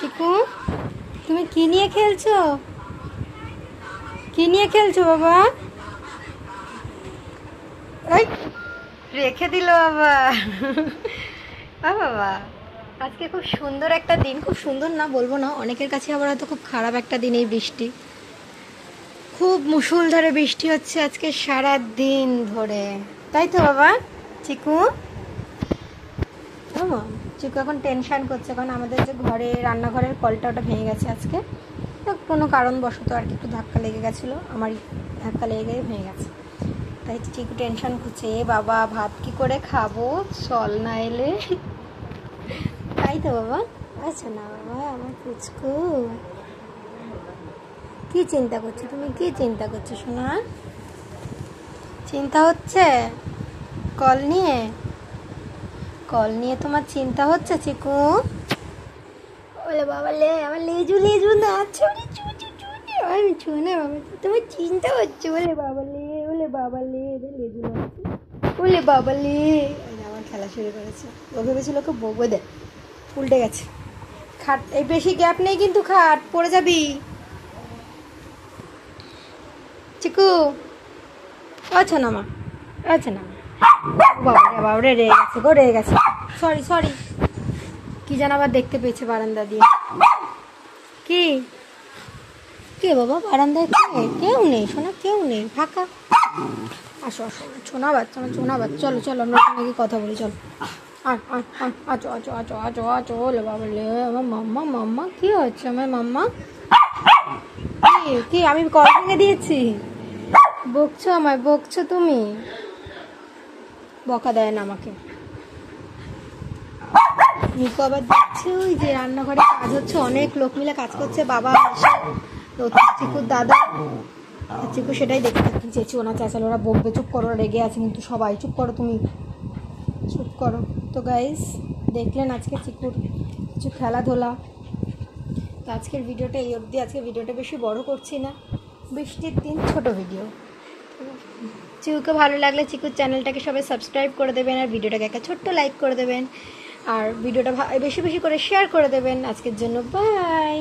চিকু তুমি কি নিয়ে খেলছো? কি নিয়ে খেলছো বাবা? ওই রেখে দিল বাবা। বাবা আজকে খুব সুন্দর একটা দিন, খুব সুন্দর না বলবো না, অনেকের কাছে আবার হয়তো খুব খারাপ একটা দিন। এই বৃষ্টি, খুব মুষলধারে বৃষ্টি হচ্ছে আজকে সারা দিন ধরে, তাই তো বাবা? চিকু চিকু এখন টেনশন করছে, কারণ আমাদের যে ঘরে রান্নাঘরের কলটা ওটা ভেঙে গেছে আজকে, কোনো কারণবশত আর কি একটু ধাক্কা লেগে গেছিলো, আমারই ধাক্কা লেগে গিয়ে ভেঙে গেছে। তাই চিকু টেনশন করছে, এ বাবা ভাত কি করে খাবো চল না এলে। তাই তো বাবা? আচ্ছা না বাবা আমার পুচকু, কি চিন্তা করছো তুমি? কি চিন্তা করছো সোনা? চিন্তা হচ্ছে কল নিয়ে? কল নিয়ে তোমার চিন্তা হচ্ছে চিকু? ওলে বাবা লে, আমার লেজু লেজু না ছড়ি ছুটি ছুটি, আমি ছুনে বাবা তোমার চিন্তা হচ্ছে? ওলে বাবা লে, ওলে বাবা লে, লেজু না ওলে বাবা লে। আমার খেলা শুরু করেছে, ও ভেবেছিল ওকে বকবে, দেয় উল্টে গেছে। খাট এই বেশি গ্যাপ নেই কিন্তু, খাট পড়ে যাবি। চিকু আচ্ছা না মা, আচ্ছা না বাবা রে গেছে গো, রে গেছে। সরি সরি, কি যেন আবার দেখতে পেয়েছে বারান্দা দিয়ে। কি কে বাবা বারান্দায়? কেউ নেই সোনা, কেউ নেই, ফাঁকা। আসো আসো ছোনা বাচ্চা, আমার ছোনা বাচ্চা, চলো চলো আমরা ওখানে গিয়ে কথা বলি, চলো। আচো আচো আচো আচো আচো, ওলে বাবা লে, আমার মাম্মা মাম্মা কি হচ্ছে আমার মাম্মা? কি আমি কল ভেঙে দিয়েছি? বকছো আমায়, বকছো তুমি? বকা দেয় না আমাকে। নিকো আবার দেখছে ওই যে রান্নাঘরে কাজ হচ্ছে, অনেক লোক মিলে কাজ করছে, বাবা চিকুর দাদা। চিকু সেটাই দেখতে থাকি, চেঁচিও না চেঁচালো, ওরা বকবে। চুপ করো, রেগে আছে কিন্তু সবাই, চুপ করো তুমি, চুপ করো। তো গাইস দেখলেন আজকে চিকুর কিছু খেলাধুলা। তো আজকের ভিডিওটা এই অবধি। আজকে ভিডিওটা বেশি বড় করছি না, বৃষ্টির দিন ছোট ভিডিও। চিকুকে ভালো লাগলে চিকুর চ্যানেলটাকে সবাই সাবস্ক্রাইব করে দেবেন, আর ভিডিওটাকে একটা ছোট্ট লাইক করে দেবেন, আর ভিডিওটা বেশি বেশি করে শেয়ার করে দেবেন। আজকের জন্য বাই।